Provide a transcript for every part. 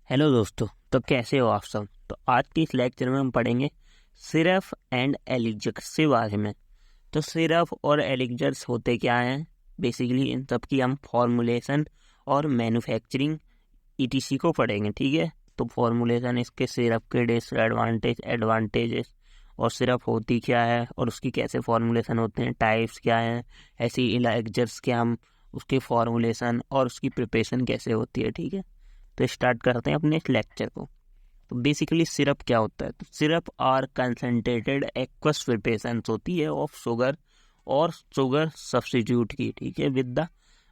Hello दोस्तों। तो कैसे हो आप सब। तो आज के इस लेक्चर में हम पढ़ेंगे सिरप एंड एलिक्जर्स के बारे में। तो सिरप और एलिक्जर्स होते क्या हैं, बेसिकली इन सब की हम फॉर्मुलेशन और मैन्युफैक्चरिंग ईटीसी को पढ़ेंगे। ठीक है, तो फॉर्मुलेशन, इसके सिरप के डिसएडवांटेज, एडवांटेजेस, और सिरप होती क्या है और उसकी कैसे फॉर्मुलेशन होते हैं, टाइप्स क्या हैं, ऐसी एलिक्जर्स के हम उसके फॉर्मुलेशन और उसकी प्रिपरेशन कैसे होती है। ठीक है, तो स्टार्ट करते हैं अपने इस लेक्चर को। तो बेसिकली सिरप क्या होता है। तो syrup are concentrated aqueous preparations होती है ऑफ शुगर और शुगर सब्स्टिट्यूट की। ठीक है,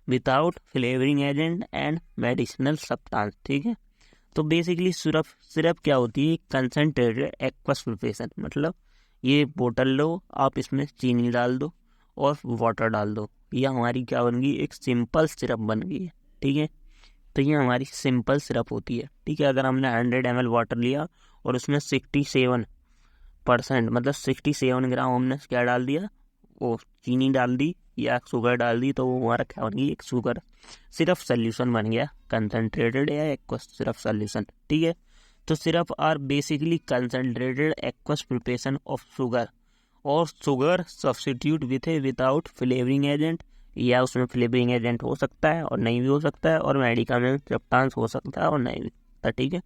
without flavouring agent and medicinal substance. ठीक है, तो बेसिकली सिरप सिरप क्या होती है, कंसनट्रेटेड एक्वस प्रिपरेशन, मतलब ये बोतल लो, आप इसमें चीनी डाल दो और वाटर डाल दो, यह हमारी क्या बन गई, एक सिंपल सिरप बन गई है। ठीक है, तो ये हमारी सिंपल सिरप होती है। ठीक है, अगर हमने 100 ml वाटर लिया और उसमें 67% मतलब 67 ग्राम हमने क्या डाल दिया, वो चीनी डाल दी या शुगर डाल दी, तो वो हमारा क्या बन गई, एक शुगर सिरप सोल्यूशन बन गया, कंसनट्रेटेड या एक्वस सिरप सोल्यूशन। ठीक है, तो syrup are basically concentrated aqueous preparation of sugar और sugar substitute without flavouring agent, या उसमें फ्लेवरिंग एजेंट हो सकता है और नहीं भी हो सकता है, और मेडिकामेंट सब्सटेंस हो सकता है और नहीं भी सकता। ठीक है,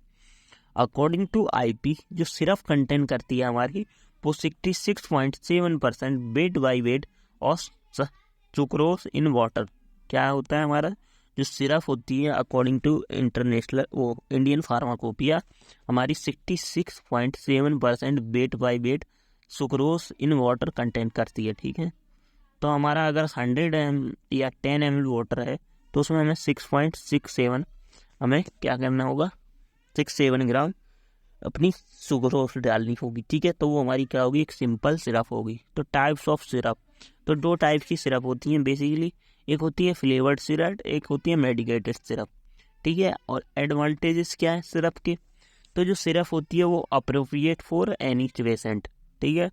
अकॉर्डिंग टू आईपी जो सिरप कंटेन करती है हमारी, वो 66.7% वेट बाई वेट और सुक्रोज इन वाटर। क्या होता है हमारा जो सिरप होती है, अकॉर्डिंग टू इंटरनेशनल वो इंडियन फार्माकोपिया, हमारी 66.7% weight by wait sucrose in water contain करती है। ठीक है, तो हमारा अगर 100 या 10 ml वाटर है तो उसमें हमें 6.67 हमें क्या करना होगा, 67 ग्राम अपनी सुक्रोज डालनी होगी। ठीक है, तो वो हमारी क्या होगी, एक सिंपल सिरप होगी। तो टाइप्स ऑफ सिरप, तो दो टाइप की सिरप होती हैं बेसिकली, एक होती है फ्लेवर्ड सिरप, एक होती है मेडिकेटेड सिरप। ठीक है, और एडवांटेजेस क्या है सिरप के, तो जो सिरप होती है वो अप्रोप्रिएट फॉर एनी पेशेंट। ठीक है,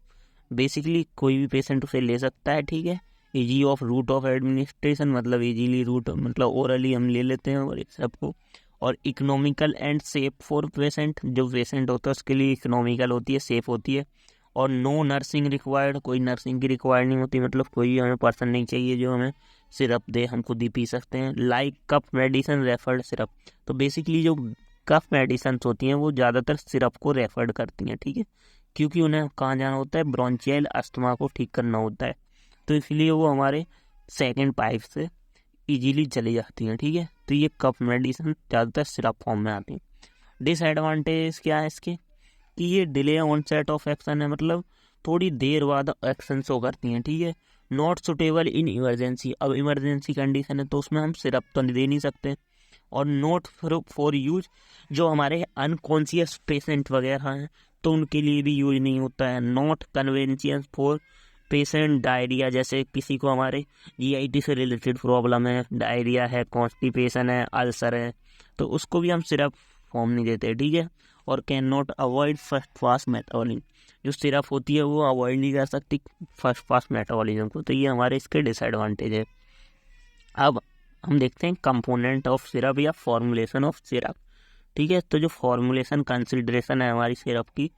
बेसिकली कोई भी पेशेंट उसे ले सकता है। ठीक है, easy of route of administration, मतलब इजीली रूट, मतलब ओरली हम ले लेते हैं और सिरप को। और economical and safe for patient, जो पेशेंट होता है उसके लिए इकोनॉमिकल होती है, सेफ होती है। और नो नर्सिंग रिक्वायर्ड, कोई नर्सिंग की रिक्वायर्ड नहीं होती, मतलब कोई हमें पर्सन नहीं चाहिए जो हमें सिरप दे, हम खुद ही पी सकते हैं। लाइक कफ मेडिसिन रेफर्ड सिरप, तो बेसिकली जो कफ मेडिसिन होती हैं वो ज़्यादातर सिरप को रेफर्ड करती हैं। ठीक है, क्योंकि उन्हें कहाँ जाना होता है, ब्रोंचियल अस्थमा को ठीक करना होता है, तो इसलिए वो हमारे सेकेंड पाइप से इजीली चली जाती हैं। ठीक है, तो ये कफ मेडिसिन ज़्यादातर सिरप फॉर्म में आती हैं। डिसएडवांटेज क्या है इसके, कि ये डिले ऑनसेट ऑफ एक्शन है, मतलब थोड़ी देर बाद एक्शन शो करती हैं। ठीक है, नॉट सुटेबल इन इमरजेंसी, अब इमरजेंसी कंडीशन है तो उसमें हम सिरप तो दे नहीं सकते। और नोट फॉर यूज, जो हमारे अनकॉन्शियस पेशेंट वगैरह हैं तो उनके लिए भी यूज नहीं होता है। नॉट कन्वेंशियस फॉर पेशेंट डायरिया, जैसे किसी को हमारे जीआईटी से रिलेटेड प्रॉब्लम है, डायरिया है, कॉन्स्टिपेशन है, अल्सर है, तो उसको भी हम सिरप फॉर्म नहीं देते। ठीक है, और can not avoid first pass metabolism, जो सिरप होती है वो अवॉइड नहीं कर सकती फर्स्ट पास मेटाबॉलिज्म को, तो ये हमारे इसके डिसएडवांटेज है। अब हम देखते हैं कंपोनेंट ऑफ सिरप या फॉर्मुलेशन ऑफ सिरप। ठीक है, तो जो फॉर्मुलेशन कंसिडरेशन है हमारी सिरप की,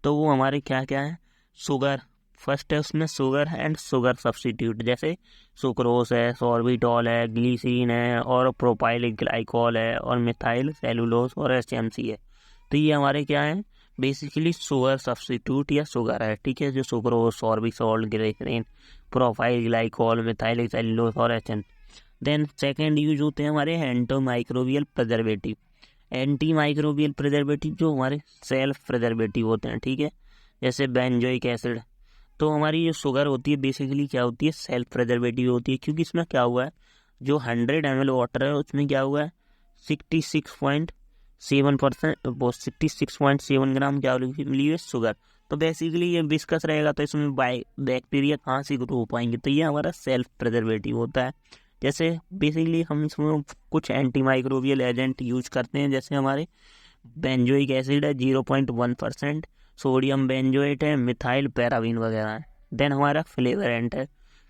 तो वो हमारे क्या क्या है, शुगर फर्स्ट है, उसमें शुगर एंड शुगर सब्स्टिट्यूट, जैसे सुक्रोज है, सॉर्बिटॉल है, ग्लीसिन है, और प्रोपाइलिक ग्लाइकॉल है, और मिथाइल सेलुलोज और एचएमसी है। तो ये हमारे क्या है, बेसिकली शुगर सब्स्टिट्यूट या शुगर है। ठीक है, जो sucrose, sorbitol, glycerine, propyl glycol, methyl cellulose और एचएम। देन सेकेंड यूज होते हैं हमारे anti microbial preservative. Anti microbial preservative जो हमारे सेल्फ प्रिजर्वेटिव होते हैं। ठीक है, जैसे बेंजोइक एसिड, तो हमारी जो शुगर होती है बेसिकली क्या होती है, सेल्फ प्रिजर्वेटिव होती है, क्योंकि इसमें क्या हुआ है, जो 100 ml वाटर है उसमें क्या हुआ है, 66.7% वो 66.7 ग्राम क्या मिली है, शुगर। तो बेसिकली ये विस्कस रहेगा तो इसमें बैक्टीरिया कहाँ से ग्रो हो पाएंगे, तो ये हमारा सेल्फ प्रिजर्वेटिव होता है। जैसे बेसिकली हम इसमें कुछ एंटी माइक्रोबियल एजेंट यूज करते हैं, जैसे हमारे बेंजोइक एसिड है 0.1%, सोडियम बेंजोएट है, मिथाइल पैराबीन वगैरह है। देन हमारा फ्लेवरेंट है,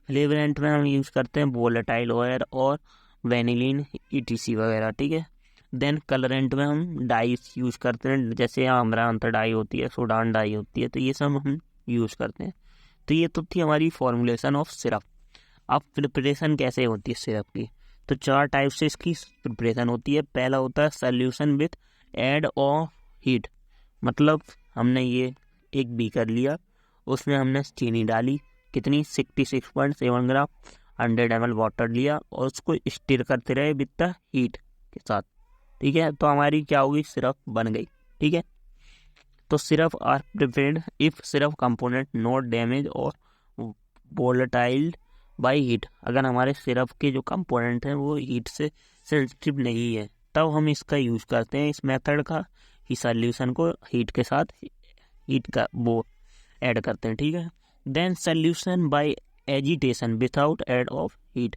फ्लेवरेंट में हम यूज़ करते हैं वोलेटाइल ऑयल और वेनिलिन ईटीसी वगैरह। ठीक है, देन कलरेंट में हम डाइस यूज़ करते हैं, जैसे अमरांत डाई होती है, सूडान डाई होती है, तो ये सब हम यूज़ करते हैं। तो ये तो थी हमारी फॉर्मुलेशन ऑफ सिरप। अब प्रिपरेशन कैसे होती है सिरप की, तो 4 टाइप से इसकी प्रिपरेशन होती है। पहला होता है solution with aid of heat, मतलब हमने ये एक बीकर लिया, उसमें हमने चीनी डाली, कितनी 66.7 ग्राम, 100 ml वाटर लिया और उसको स्टिर करते रहे विद द हीट के साथ। ठीक है, तो हमारी क्या होगी, सिरप बन गई। ठीक है, तो syrup are prepared if syrup component not damage और वोलेटाइल बाई हीट। अगर हमारे सिरप के जो कंपोनेंट हैं वो हीट से सेंसिटिव नहीं है, तब हम इसका यूज़ करते हैं, इस मेथड का ही सॉल्यूशन को हीट के साथ हीट का वो ऐड करते हैं। ठीक है, then solution by agitation without aid of heat.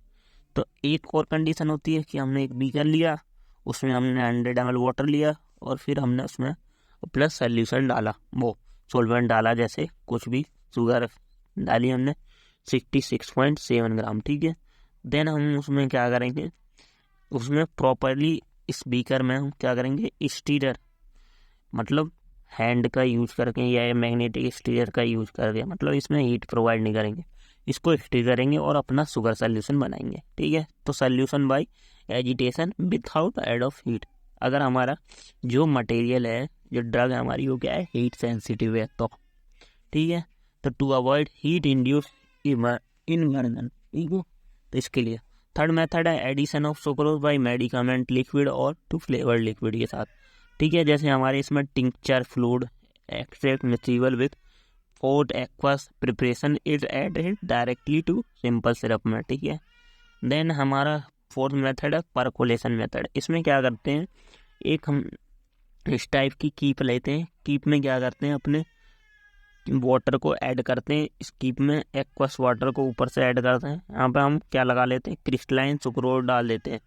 तो एक और कंडीशन होती है कि हमने एक बीकर लिया, उसमें हमने 100 ml वाटर लिया और फिर हमने उसमें प्लस सॉल्यूशन डाला, वो सोलवेंट डाला, जैसे कुछ भी शुगर डाली हमने 66.7 ग्राम। ठीक है, देन हम उसमें क्या करेंगे, उसमें प्रॉपरली इस बीकर में हम क्या करेंगे, स्टीरर, मतलब हैंड का यूज़ करके या मैग्नेटिक स्टीरर का यूज़ करके, मतलब इसमें हीट प्रोवाइड नहीं करेंगे, इसको स्टीर करेंगे और अपना शुगर सॉल्यूशन बनाएंगे। ठीक है, तो solution by agitation without aid of heat. अगर हमारा जो मटेरियल है, जो ड्रग है हमारी, वो क्या है, हीट सेंसिटिव है, तो ठीक है, तो to avoid heat induce inversion. ठीक है, तो इसके लिए थर्ड मेथड है addition of sucrose by medicament liquid और टू फ्लेवर्ड लिक्विड के साथ। ठीक है, जैसे हमारे इसमें tincture fluid extract miscible with fort aqueous preparation is added directly to simple syrup में। ठीक है, देन हमारा फोर्थ मेथड है परकोलेशन मेथड। इसमें क्या करते हैं, एक हम इस टाइप की कीप लेते हैं, कीप में क्या करते हैं, अपने वाटर को ऐड करते हैं, इस कीप में एक्वस वाटर को ऊपर से ऐड करते हैं, यहाँ पे हम क्या लगा लेते हैं, क्रिस्टलाइन सुक्रोज डाल देते हैं।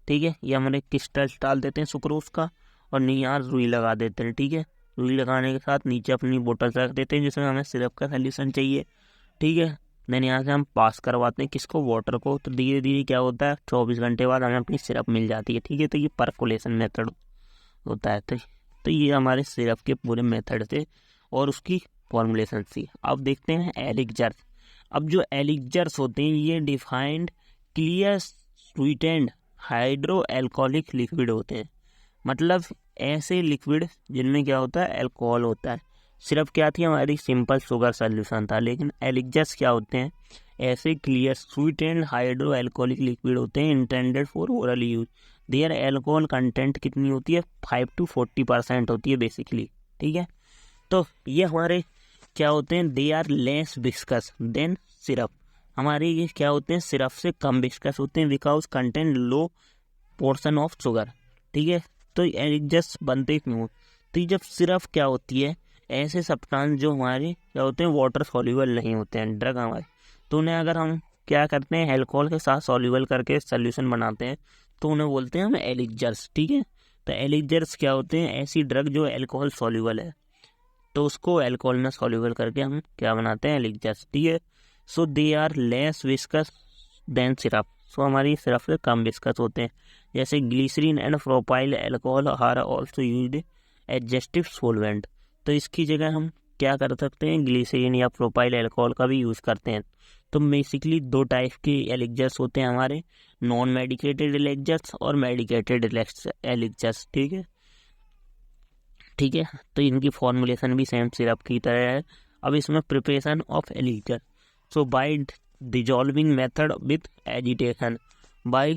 ठीक है, ये हमारे क्रिस्टल्स डाल देते हैं सुक्रोज का और यहाँ रुई लगा देते हैं। ठीक है, रुई लगाने के साथ नीचे अपनी बोतल रख देते हैं जिसमें हमें सिरप का सॉल्यूशन चाहिए। ठीक है, देन यहाँ से हम पास करवाते हैं किसको, वाटर को, तो धीरे धीरे क्या होता है, 24 घंटे बाद हमें अपनी सिरप मिल जाती है। ठीक है, तो ये परकोलेशन मेथड होता है। तो ये हमारे सिरप के पूरे मेथड थे और उसकी फॉर्मुलेशन थी। अब देखते हैं एलिक्जर्स। अब जो एलिक्जर्स होते हैं ये defined clear sweetened hydro alcoholic liquid होते हैं, मतलब ऐसे लिक्विड जिनमें क्या होता है, अल्कोहल होता है। सिर्फ क्या थी, हमारी सिंपल शुगर सॉल्यूशन था, लेकिन एलिक्जर्स क्या होते हैं, ऐसे clear sweet and hydro alcoholic liquid होते हैं intended for oral use. Their alcohol content कितनी होती है, 5 to 40% होती है बेसिकली। ठीक है, तो ये हमारे क्या होते हैं, they are less viscous than syrup. हमारे ये क्या होते हैं, सिरप से कम विस्कस होते हैं because content low portion of sugar. ठीक है, तो एलिक्जर्स बनते क्यों, तो जब सिरप क्या होती है, ऐसे सब्सटेंस जो हमारे क्या होते हैं, वाटर सॉल्युबल नहीं होते हैं ड्रग हमारे, तो उन्हें अगर हम क्या करते हैं, अल्कोहल के साथ सॉल्युबल करके सॉल्यूशन बनाते हैं, तो उन्हें बोलते हैं हम एलिक्जर्स। ठीक है, तो एलिक्जर्स क्या होते हैं, ऐसी ड्रग जो अल्कोहल सॉल्युबल है, तो उसको अल्कोहल में सॉल्युबल करके हम क्या बनाते हैं, एलिक्जर्स। ठीक है, so they are less viscous than syrup, so हमारी सिरप से कम विस्कस होते हैं। जैसे glycerin and propyl alcohol are also used adjective solvent, तो इसकी जगह हम क्या कर सकते हैं, ग्लिसरीन या प्रोपाइल अल्कोहल का भी यूज़ करते हैं। तो बेसिकली 2 टाइप के एलिक्जर्स होते हैं हमारे, नॉन मेडिकेटेड एलिक्जर्स और मेडिकेटेड एलिक्जर्स। ठीक है, ठीक है, तो इनकी फॉर्मुलेशन भी सेम सिरप की तरह है। अब इसमें preparation of elixir, so by dissolving method with agitation by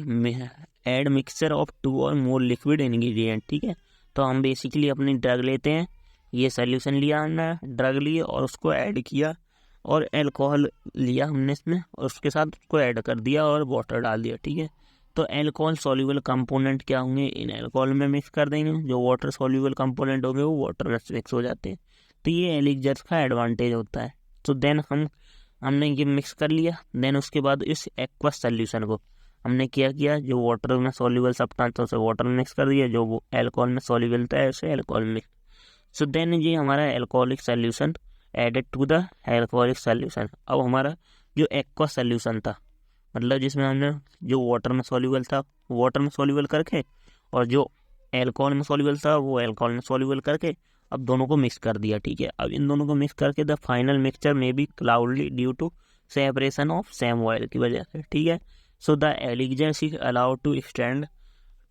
add mixture of 2 और मोर लिक्विड इंग्रेडिएंट। ठीक है, तो हम बेसिकली अपनी ड्रग लेते हैं, ये सॉल्यूशन लिया हमने, ड्रग लिए और उसको ऐड किया और अल्कोहल लिया हमने इसमें और उसके साथ उसको ऐड कर दिया और वाटर डाल दिया। ठीक है, तो अल्कोहल सॉल्युबल कंपोनेंट क्या होंगे, इन अल्कोहल में मिक्स कर देंगे, जो वाटर सॉल्युबल कंपोनेंट होंगे वो वाटर में मिक्स हो जाते हैं। तो ये एलिक्जर्स का एडवांटेज होता है। तो देन हमने ये मिक्स कर लिया, देन उसके बाद इस एक्वस सॉल्यूशन को हमने क्या किया, जो वाटर में सॉल्युबल सब्सटेंस उसे वाटर में मिक्स कर दिया, जो वो अल्कोहल में सॉल्युबल था उसे अल्कोहल में। सो देन ये हमारा alcoholic solution added to the alcoholic solution. अब हमारा जो एक्वस सॉल्यूशन था, मतलब जिसमें हमने जो वाटर में सॉल्युबल था वाटर में सॉल्युबल करके और जो एल्कोहल में सॉल्युबल था वो एल्कोहल में सॉल्युबल करके अब दोनों को मिक्स कर दिया, ठीक है। अब इन दोनों को मिक्स करके द फाइनल मिक्सचर में be cloudy due to separation of same oil की वजह से, ठीक है। So the elixirs is allowed to stand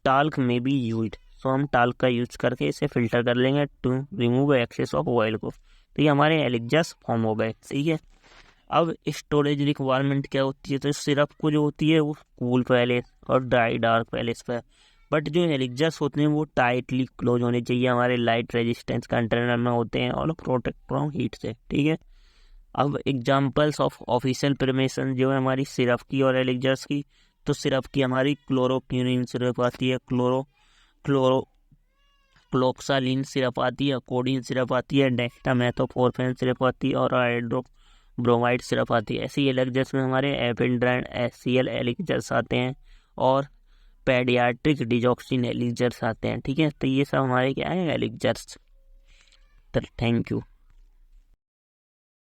talc में बी यूज। सो हम टाल्क का यूज करके इसे फिल्टर कर लेंगे to remove excess of oil को, तो ये हमारे एलिगर्स फॉर्म हो गए, ठीक है। अब स्टोरेज रिक्वायरमेंट क्या होती है, तो सिरप को जो होती है वो कूल पैलेस और ड्राई डार्क पैलेस पे, बट जो एलिगर्स होते हैं वो टाइटली क्लोज होने चाहिए, हमारे लाइट रेजिस्टेंस कंटेनर में होते हैं और प्रोटेक्ट फ्रॉम हीट से, ठीक है। अब एग्जांपल्स ऑफ ऑफिशियल परमिशन जो है हमारी सिरप की और एलिगर्स की, तो सिरप की हमारी क्लोरोक्विनिन सिरप आती है, क्लोक्सालिन सिरप आती है, कोडीन सिरप आती है, डेक्सामेथोफोर्फेन सिरप आती है और हाइड्रोब्रोमाइड सिरप आती है। ऐसे ही एलिगर्स में हमारे एपेंड्राइन HCl एलिगर्स आते हैं और पेडियाट्रिक डिजॉक्सिन एलिगर्स आते हैं, ठीक है। तो ये सब हमारे क्या है एलिगर्स। Thank you.